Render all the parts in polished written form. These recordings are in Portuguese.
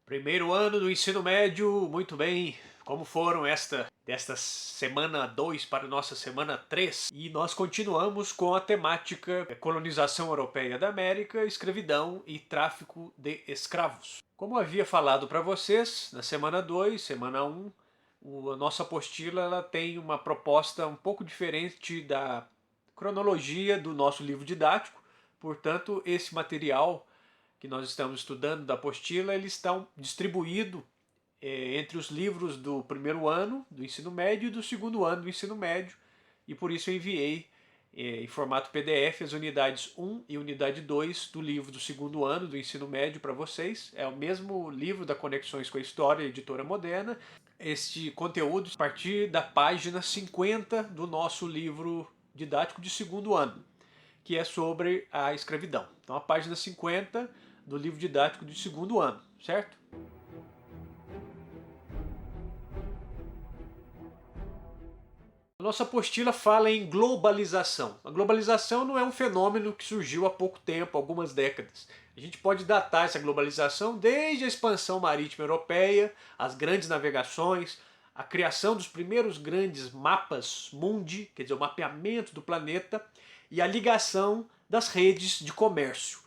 Primeiro ano do ensino médio, muito bem. Como foram desta semana 2 para nossa semana 3? E nós continuamos com a temática colonização europeia da América, escravidão e tráfico de escravos. Como havia falado para vocês, na semana 2, semana 1, a nossa apostila ela tem uma proposta um pouco diferente da cronologia do nosso livro didático. Portanto, esse material que nós estamos estudando da apostila, eles estão distribuídos entre os livros do primeiro ano do ensino médio e do segundo ano do ensino médio, e por isso eu enviei em formato PDF as unidades 1 e unidade 2 do livro do segundo ano do ensino médio para vocês. É o mesmo livro da Conexões com a História, Editora Moderna. Este conteúdo a partir da página 50 do nosso livro didático de segundo ano, que é sobre a escravidão. Então a página 50 do livro didático de segundo ano, certo? A nossa apostila fala em globalização. A globalização não é um fenômeno que surgiu há pouco tempo, algumas décadas. A gente pode datar essa globalização desde a expansão marítima europeia, as grandes navegações, a criação dos primeiros grandes mapas mundi, quer dizer, o mapeamento do planeta, e a ligação das redes de comércio.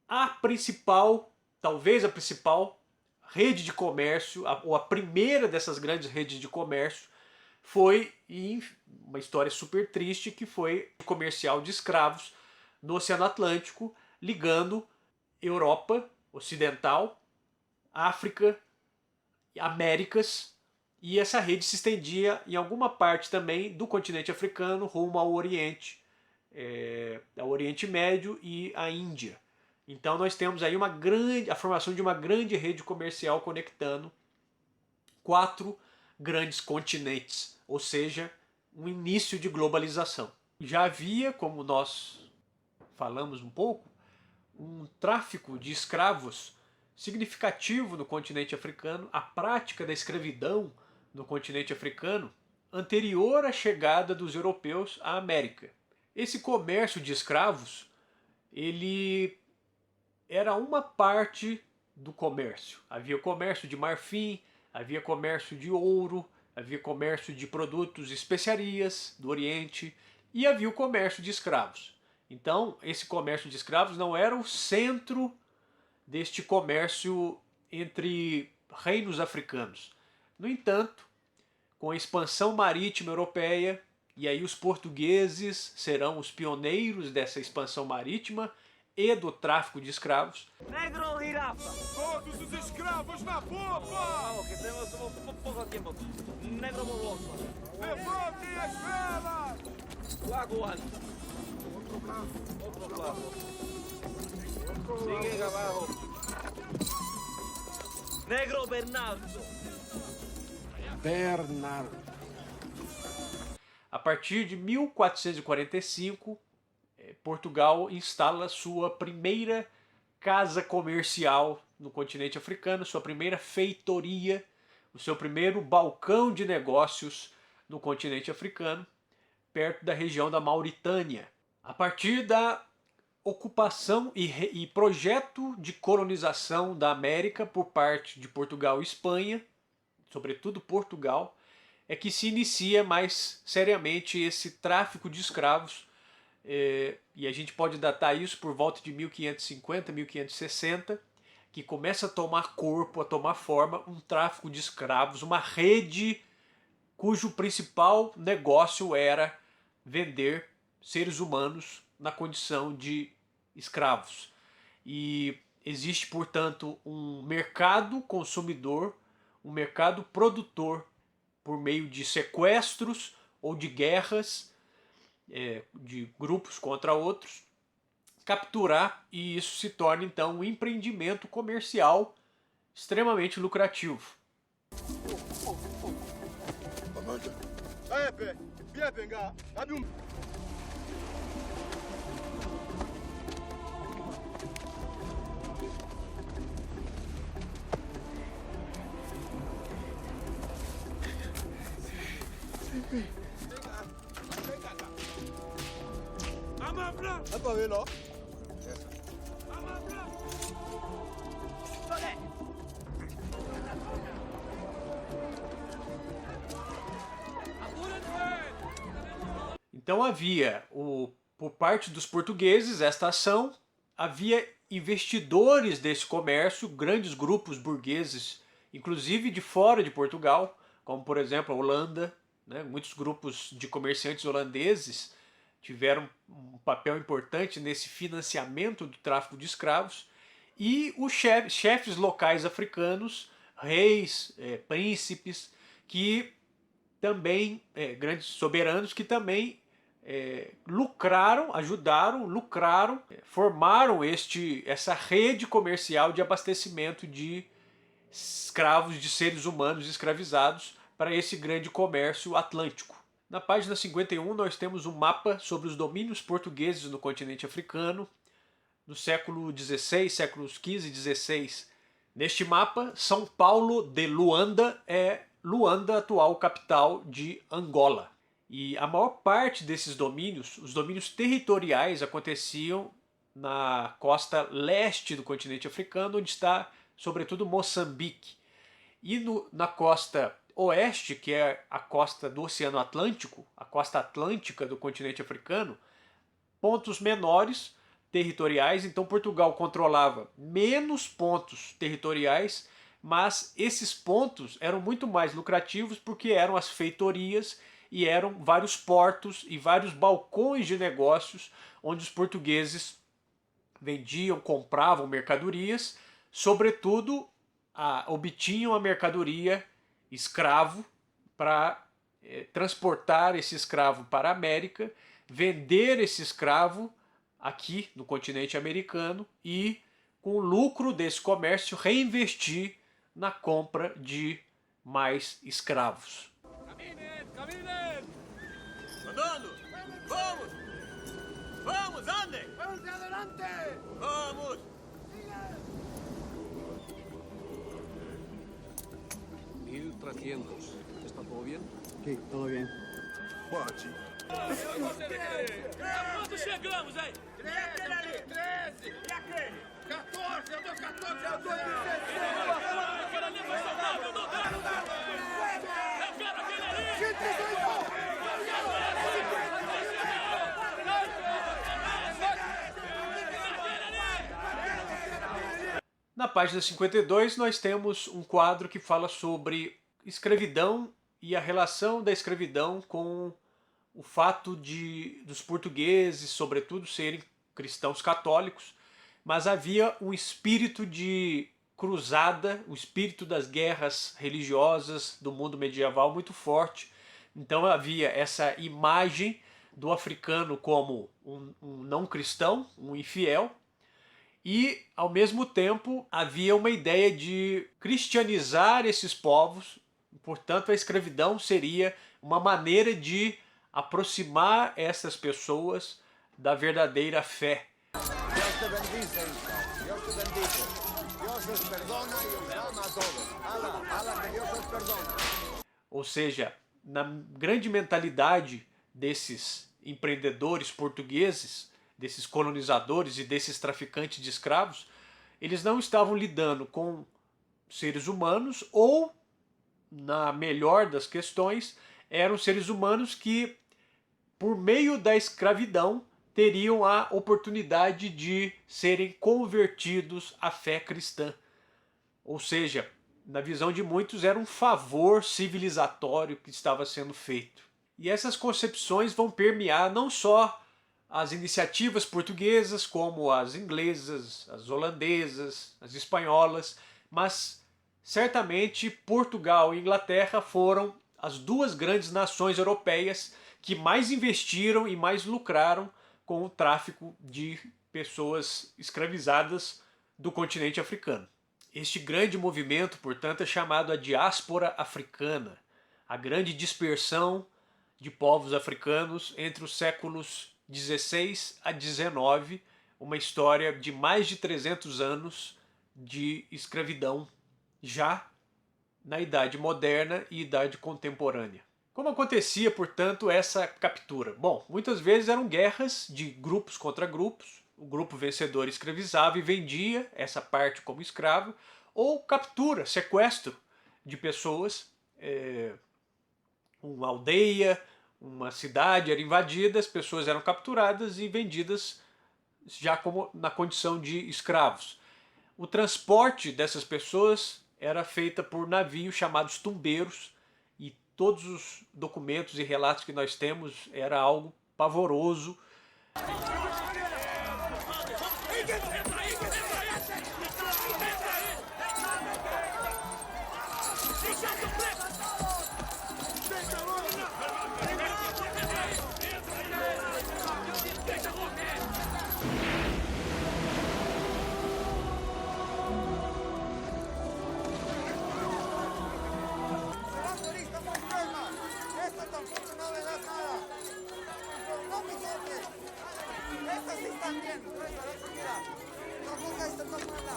A principal, talvez a principal rede de comércio, ou a primeira dessas grandes redes de comércio, foi em uma história super triste, que foi o comercial de escravos no Oceano Atlântico, ligando Europa Ocidental, África, Américas, e essa rede se estendia em alguma parte também do continente africano rumo ao Oriente, ao Oriente Médio e à Índia. Então nós temos aí a formação de uma grande rede comercial conectando 4 grandes continentes, ou seja, um início de globalização. Já havia, como nós falamos um pouco, um tráfico de escravos significativo no continente africano, a prática da escravidão no continente africano anterior à chegada dos europeus à América. Esse comércio de escravos, ele era uma parte do comércio. Havia o comércio de marfim, havia comércio de ouro, havia comércio de produtos, especiarias do Oriente, e havia o comércio de escravos. Então, esse comércio de escravos não era o centro deste comércio entre reinos africanos. No entanto, com a expansão marítima europeia, e aí os portugueses serão os pioneiros dessa expansão marítima e do tráfico de escravos. Negro ou girafa? Todos os escravos na popa! Vamos, que temos pouco tempo. Negro ou bolso? Levantem as velas! Lago alto. Outro lado. Sigue abajo. Negro ou Bernardo? Bernardo. A partir de 1445, Portugal instala sua primeira casa comercial no continente africano, sua primeira feitoria, o seu primeiro balcão de negócios no continente africano, perto da região da Mauritânia. A partir da ocupação e projeto de colonização da América por parte de Portugal e Espanha, sobretudo Portugal, é que se inicia mais seriamente esse tráfico de escravos, e a gente pode datar isso por volta de 1550, 1560, que começa a tomar corpo, a tomar forma, um tráfico de escravos, uma rede cujo principal negócio era vender seres humanos na condição de escravos. E existe, portanto, um mercado consumidor, um mercado produtor, por meio de sequestros ou de guerras de grupos contra outros, capturar, e isso se torna então um empreendimento comercial extremamente lucrativo. Então havia, por parte dos portugueses, esta ação, havia investidores desse comércio, grandes grupos burgueses, inclusive de fora de Portugal, como por exemplo a Holanda, né? Muitos grupos de comerciantes holandeses tiveram um papel importante nesse financiamento do tráfico de escravos, e os chefes locais africanos, reis, príncipes, que também, grandes soberanos, que também lucraram, formaram essa rede comercial de abastecimento de escravos, de seres humanos escravizados para esse grande comércio atlântico. Na página 51 nós temos um mapa sobre os domínios portugueses no continente africano, no século XVI, séculos XV e XVI. Neste mapa, São Paulo de Luanda é Luanda, atual capital de Angola. E a maior parte desses domínios, os domínios territoriais, aconteciam na costa leste do continente africano, onde está, sobretudo, Moçambique. E na costa oeste, que é a costa do Oceano Atlântico, a costa atlântica do continente africano, pontos menores territoriais. Então Portugal controlava menos pontos territoriais, mas esses pontos eram muito mais lucrativos porque eram as feitorias e eram vários portos e vários balcões de negócios onde os portugueses vendiam, compravam mercadorias, sobretudo obtinham a mercadoria escravo para transportar esse escravo para a América, vender esse escravo aqui no continente americano e, com o lucro desse comércio, reinvestir na compra de mais escravos. Caminen, caminen! Andando! Vamos! Vamos, andem! ¡Vamos adelante! Vamos! 1300. ¿Está todo bien? Sí, todo bien. Pode. Quando chegamos, hein? 13! E aquele? 14! Eu dou 14! Eu dou 16! Eu quero ali mais saudável, eu dou 10! Eu quero aquele ali! Na página 52 nós temos um quadro que fala sobre escravidão e a relação da escravidão com o fato dos portugueses, sobretudo, serem cristãos católicos, mas havia um espírito de cruzada, o espírito das guerras religiosas do mundo medieval muito forte. Então havia essa imagem do africano como um não cristão, um infiel, e, ao mesmo tempo, havia uma ideia de cristianizar esses povos. Portanto, a escravidão seria uma maneira de aproximar essas pessoas da verdadeira fé. Dios te bendice, hijo. Dios te bendice. Dios os perdona y os ama a todos. Ala, que Dios os perdona. Ou seja, na grande mentalidade desses empreendedores portugueses, desses colonizadores e desses traficantes de escravos, eles não estavam lidando com seres humanos ou, na melhor das questões, eram seres humanos que, por meio da escravidão, teriam a oportunidade de serem convertidos à fé cristã. Ou seja, na visão de muitos, era um favor civilizatório que estava sendo feito. E essas concepções vão permear não só as iniciativas portuguesas, como as inglesas, as holandesas, as espanholas, mas certamente Portugal e Inglaterra foram as duas grandes nações europeias que mais investiram e mais lucraram com o tráfico de pessoas escravizadas do continente africano. Este grande movimento, portanto, é chamado a diáspora africana, a grande dispersão de povos africanos entre os séculos 16 a 19, uma história de mais de 300 anos de escravidão, já na Idade Moderna e Idade Contemporânea. Como acontecia, portanto, essa captura? Bom, muitas vezes eram guerras de grupos contra grupos, o grupo vencedor escravizava e vendia essa parte como escravo, ou captura, sequestro de pessoas, uma aldeia, uma cidade era invadida, as pessoas eram capturadas e vendidas já como na condição de escravos. O transporte dessas pessoas era feita por navios chamados tumbeiros, e todos os documentos e relatos que nós temos era algo pavoroso. Esta tampoco no le das nada. No me toques. Estas sí están bien. Mira. Tampoco esta no mala.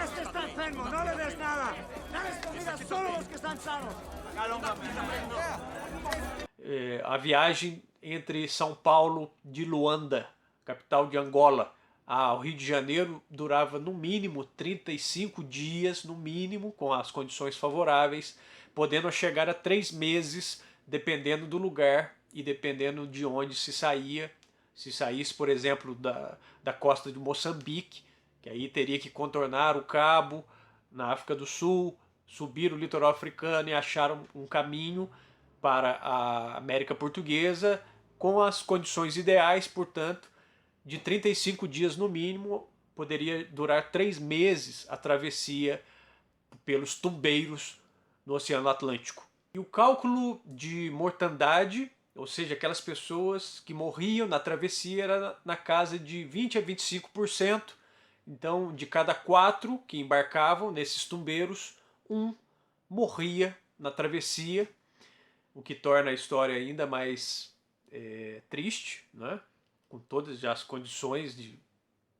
Este está enfermo, no le des nada. Dales comida solo los que están sanos. A viagem entre São Paulo de Luanda, capital de Angola, ao Rio de Janeiro durava no mínimo 35 dias, no mínimo, com as condições favoráveis, podendo chegar a 3 meses, dependendo do lugar e dependendo de onde se saía. Se saísse, por exemplo, da costa de Moçambique, que aí teria que contornar o Cabo, na África do Sul, subir o litoral africano e achar um caminho para a América Portuguesa, com as condições ideais, portanto, de 35 dias no mínimo, poderia durar 3 meses a travessia pelos tumbeiros no Oceano Atlântico. E o cálculo de mortandade, ou seja, aquelas pessoas que morriam na travessia, era na casa de 20 a 25%. Então, de cada 4 que embarcavam nesses tumbeiros, 1 morria na travessia, o que torna a história ainda mais triste, né? Com todas as condições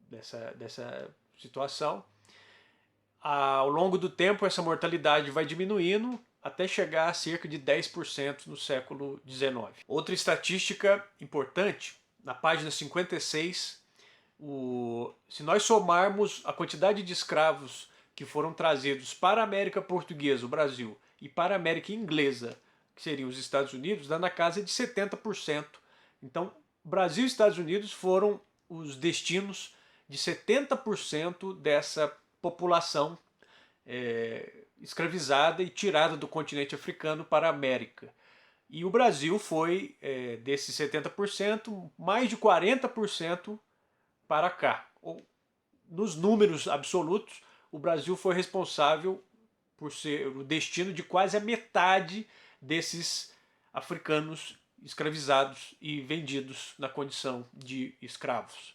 dessa situação. Ao longo do tempo, essa mortalidade vai diminuindo até chegar a cerca de 10% no século XIX. Outra estatística importante, na página 56, se nós somarmos a quantidade de escravos que foram trazidos para a América Portuguesa, o Brasil, e para a América Inglesa, que seriam os Estados Unidos, dá na casa de 70%. Então, Brasil e Estados Unidos foram os destinos de 70% dessa população escravizada e tirada do continente africano para a América. E o Brasil foi, desses 70%, mais de 40% para cá. Nos números absolutos, o Brasil foi responsável por ser o destino de quase a metade desses africanos escravizados e vendidos na condição de escravos.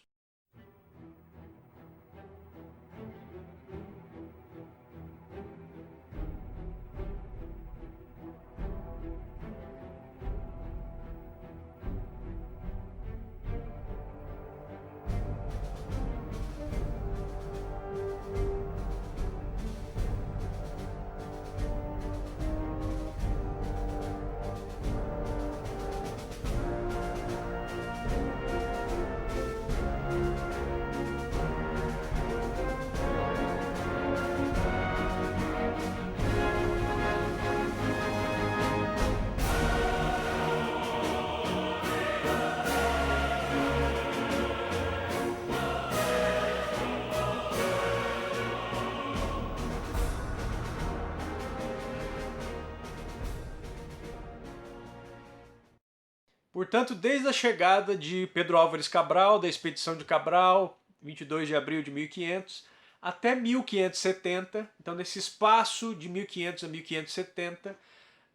Portanto, desde a chegada de Pedro Álvares Cabral, da expedição de Cabral, 22 de abril de 1500, até 1570, então nesse espaço de 1500 a 1570,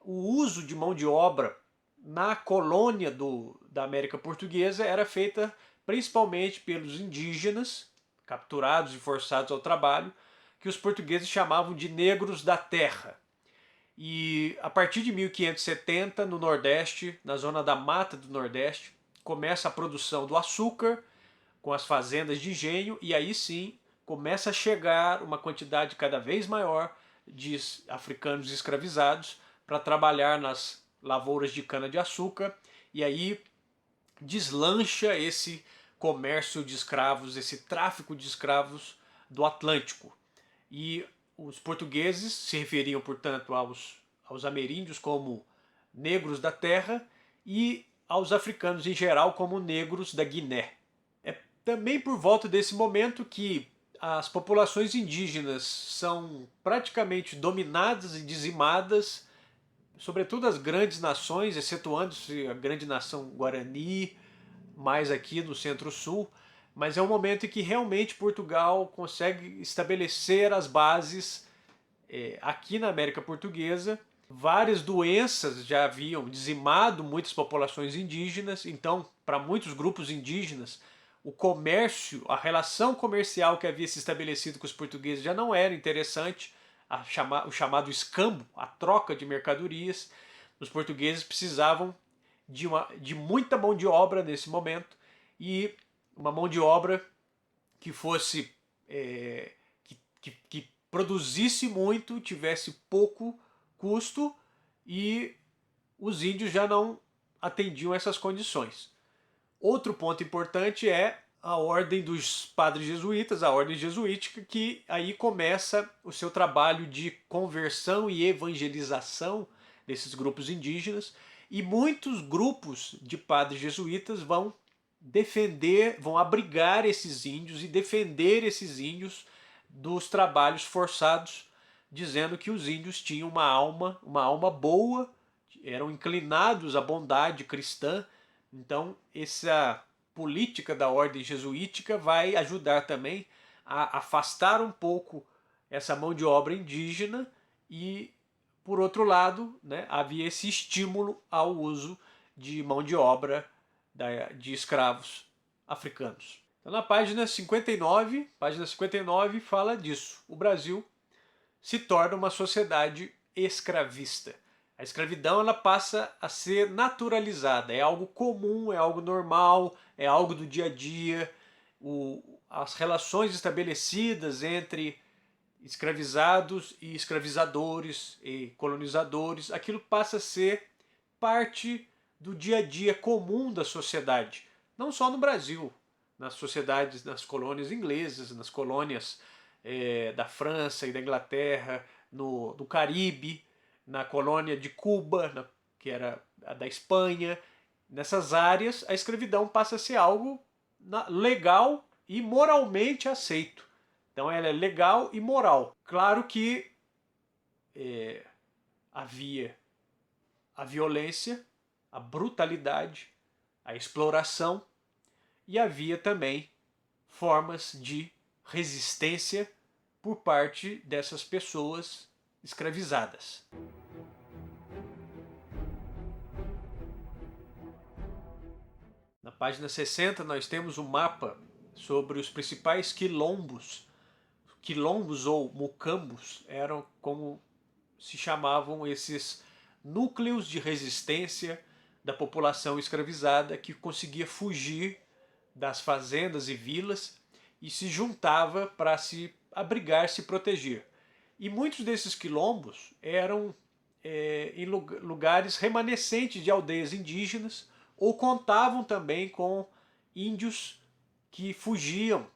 o uso de mão de obra na colônia da América Portuguesa era feita principalmente pelos indígenas, capturados e forçados ao trabalho, que os portugueses chamavam de negros da terra. E a partir de 1570, no Nordeste, na zona da Mata do Nordeste, começa a produção do açúcar com as fazendas de engenho, e aí sim começa a chegar uma quantidade cada vez maior de africanos escravizados para trabalhar nas lavouras de cana-de-açúcar, e aí deslancha esse comércio de escravos, esse tráfico de escravos do Atlântico. E os portugueses se referiam, portanto, aos ameríndios como negros da terra e aos africanos em geral como negros da Guiné. É também por volta desse momento que as populações indígenas são praticamente dominadas e dizimadas, sobretudo as grandes nações, excetuando-se a grande nação Guarani, mais aqui no Centro-Sul, mas é um momento em que realmente Portugal consegue estabelecer as bases aqui na América Portuguesa. Várias doenças já haviam dizimado muitas populações indígenas, então, para muitos grupos indígenas, o comércio, a relação comercial que havia se estabelecido com os portugueses já não era interessante, o chamado escambo, a troca de mercadorias. Os portugueses precisavam de muita mão de obra nesse momento, e uma mão de obra que fosse que produzisse muito, tivesse pouco custo, e os índios já não atendiam essas condições. Outro ponto importante é a ordem dos padres jesuítas, a ordem jesuítica, que aí começa o seu trabalho de conversão e evangelização desses grupos indígenas, e muitos grupos de padres jesuítas vão defender, vão abrigar esses índios e defender esses índios dos trabalhos forçados, dizendo que os índios tinham uma alma boa, eram inclinados à bondade cristã. Então essa política da ordem jesuítica vai ajudar também a afastar um pouco essa mão de obra indígena e, por outro lado, né, havia esse estímulo ao uso de mão de obra de escravos africanos. Então, na página 59 fala disso. O Brasil se torna uma sociedade escravista. A escravidão ela passa a ser naturalizada, é algo comum, é algo normal, é algo do dia a dia. As relações estabelecidas entre escravizados e escravizadores e colonizadores, aquilo passa a ser parte do dia a dia comum da sociedade. Não só no Brasil, nas sociedades, nas colônias inglesas, nas colônias da França e da Inglaterra, no Caribe, na colônia de Cuba, que era a da Espanha. Nessas áreas, a escravidão passa a ser algo legal e moralmente aceito. Então ela é legal e moral. Claro que havia a violência, a brutalidade, a exploração, e havia também formas de resistência por parte dessas pessoas escravizadas. Na página 60 nós temos um mapa sobre os principais quilombos. Quilombos ou mucambos eram como se chamavam esses núcleos de resistência da população escravizada que conseguia fugir das fazendas e vilas e se juntava para se abrigar, se proteger. E muitos desses quilombos eram em lugares remanescentes de aldeias indígenas, ou contavam também com índios que fugiam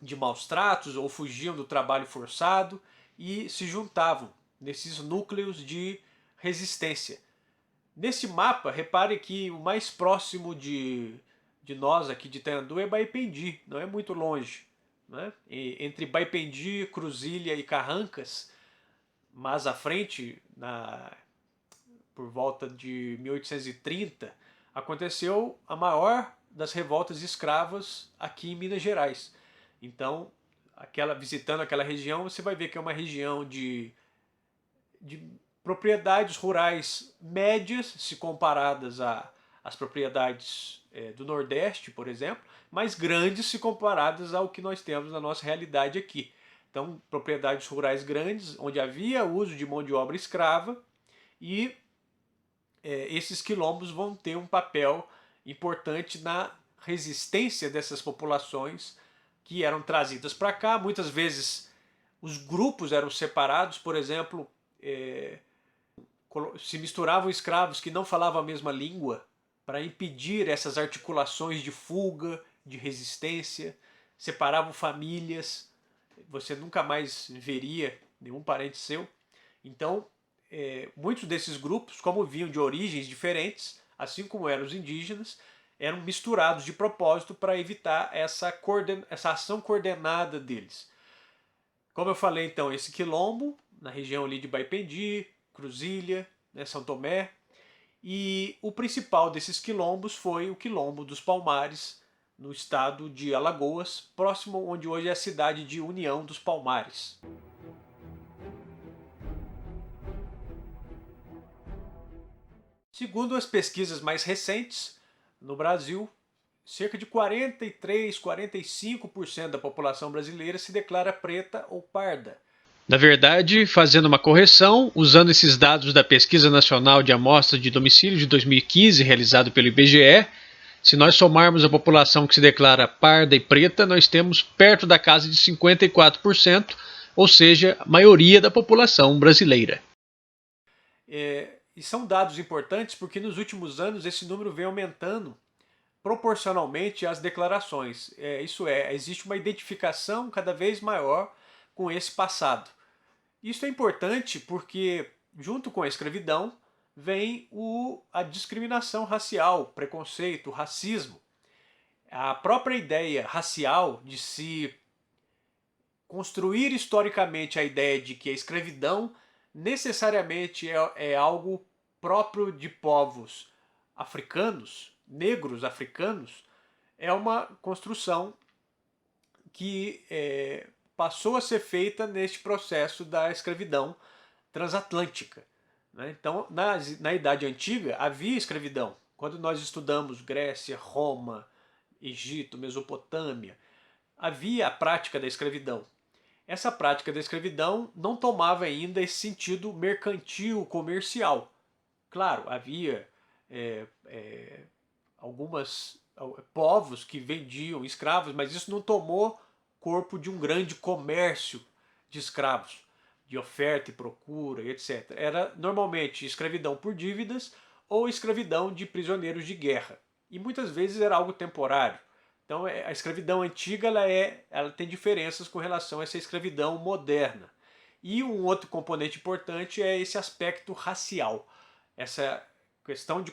de maus tratos ou fugiam do trabalho forçado e se juntavam nesses núcleos de resistência. Nesse mapa, repare que o mais próximo de nós aqui de Itanhandu é Baipendi, não é muito longe. Né? Entre Baipendi, Cruzília e Carrancas, mais à frente, por volta de 1830, aconteceu a maior das revoltas escravas aqui em Minas Gerais. Então, visitando aquela região, você vai ver que é uma região de propriedades rurais médias, se comparadas às propriedades do Nordeste, por exemplo, mas grandes se comparadas ao que nós temos na nossa realidade aqui. Então, propriedades rurais grandes, onde havia uso de mão de obra escrava, e esses quilombos vão ter um papel importante na resistência dessas populações que eram trazidas para cá. Muitas vezes os grupos eram separados, por exemplo, se misturavam escravos que não falavam a mesma língua para impedir essas articulações de fuga, de resistência, separavam famílias, você nunca mais veria nenhum parente seu. Então, muitos desses grupos, como vinham de origens diferentes, assim como eram os indígenas, eram misturados de propósito para evitar essa ação coordenada deles. Como eu falei, então, esse quilombo, na região ali de Baipendi, Cruzília, né, São Tomé, e o principal desses quilombos foi o Quilombo dos Palmares, no estado de Alagoas, próximo onde hoje é a cidade de União dos Palmares. Segundo as pesquisas mais recentes, no Brasil, cerca de 43, 45% da população brasileira se declara preta ou parda. Na verdade, fazendo uma correção, usando esses dados da Pesquisa Nacional de Amostra de Domicílio de 2015, realizado pelo IBGE, se nós somarmos a população que se declara parda e preta, nós temos perto da casa de 54%, ou seja, a maioria da população brasileira. E são dados importantes porque nos últimos anos esse número vem aumentando proporcionalmente às declarações. Isso é, existe uma identificação cada vez maior com esse passado. Isso é importante porque, junto com a escravidão, vem a discriminação racial, preconceito, racismo. A própria ideia racial de se construir historicamente a ideia de que a escravidão necessariamente é algo próprio de povos africanos, negros africanos, é uma construção que passou a ser feita neste processo da escravidão transatlântica. Né? Então, na Idade Antiga havia escravidão. Quando nós estudamos Grécia, Roma, Egito, Mesopotâmia, havia a prática da escravidão. Essa prática da escravidão não tomava ainda esse sentido mercantil, comercial. Claro, havia alguns povos que vendiam escravos, mas isso não tomou corpo de um grande comércio de escravos, de oferta e procura, etc. Era normalmente escravidão por dívidas ou escravidão de prisioneiros de guerra. E muitas vezes era algo temporário. Então a escravidão antiga ela tem diferenças com relação a essa escravidão moderna. E um outro componente importante é esse aspecto racial. Essa questão de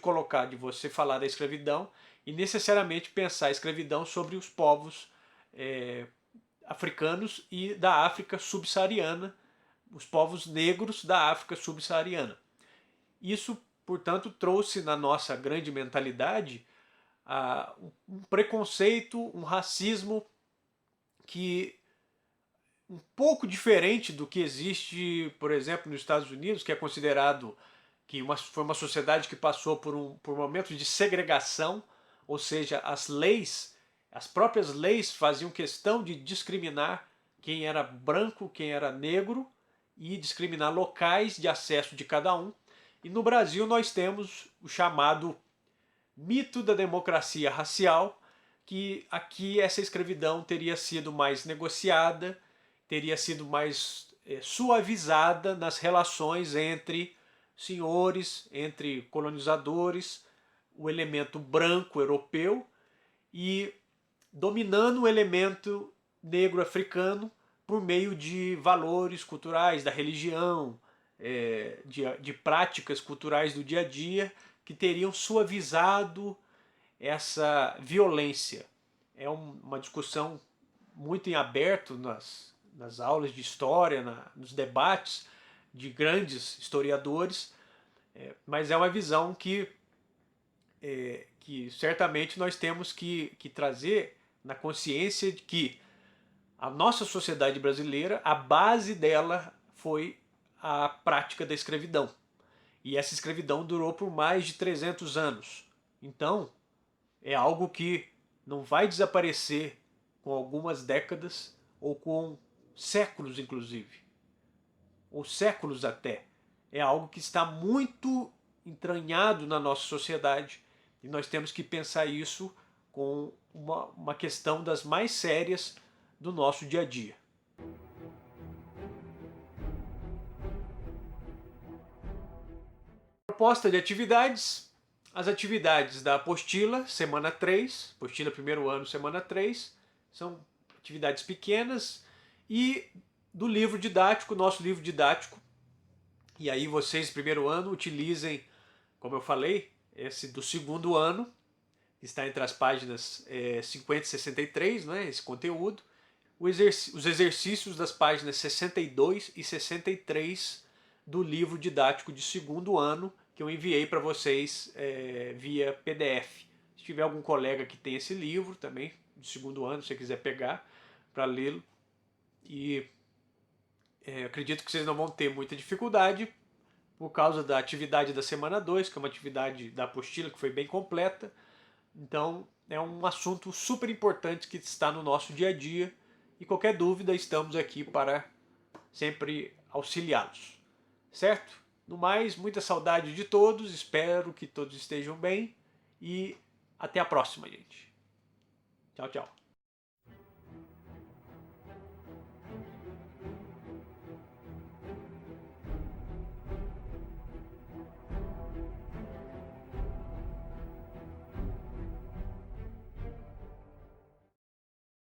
você falar da escravidão e necessariamente pensar a escravidão sobre os povos africanos e da África subsaariana, os povos negros da África subsaariana. Isso, portanto, trouxe na nossa grande mentalidade um preconceito, um racismo que um pouco diferente do que existe, por exemplo, nos Estados Unidos, que é considerado que foi uma sociedade que passou por momentos de segregação, ou seja, as próprias leis faziam questão de discriminar quem era branco, quem era negro e discriminar locais de acesso de cada um. E no Brasil nós temos o chamado mito da democracia racial, que aqui essa escravidão teria sido mais negociada, teria sido mais suavizada nas relações entre senhores, entre colonizadores, o elemento branco europeu e dominando o elemento negro africano por meio de valores culturais, da religião, de práticas culturais do dia a dia que teriam suavizado essa violência. É uma discussão muito em aberto nas aulas de história, nos debates de grandes historiadores, mas é uma visão que certamente nós temos que trazer na consciência de que a nossa sociedade brasileira, a base dela foi a prática da escravidão. E essa escravidão durou por mais de 300 anos. Então, é algo que não vai desaparecer com algumas décadas ou com séculos, inclusive. Ou séculos até. É algo que está muito entranhado na nossa sociedade e nós temos que pensar isso com uma questão das mais sérias do nosso dia a dia. Proposta de atividades. As atividades da apostila, semana 3, apostila primeiro ano, semana 3, são atividades pequenas, e do livro didático, nosso livro didático, E aí vocês, primeiro ano, utilizem, como eu falei, esse do segundo ano, que está entre as páginas 50 e 63, né, esse conteúdo. Os exercícios das páginas 62 e 63 do livro didático de segundo ano, que eu enviei para vocês via PDF. Se tiver algum colega que tem esse livro também, de segundo ano, se você quiser pegar para lê-lo. E acredito que vocês não vão ter muita dificuldade por causa da atividade da semana 2, que é uma atividade da apostila que foi bem completa. Então é um assunto super importante que está no nosso dia a dia. E qualquer dúvida, estamos aqui para sempre auxiliá-los. Certo? No mais, muita saudade de todos, espero que todos estejam bem e até a próxima, gente. Tchau, tchau.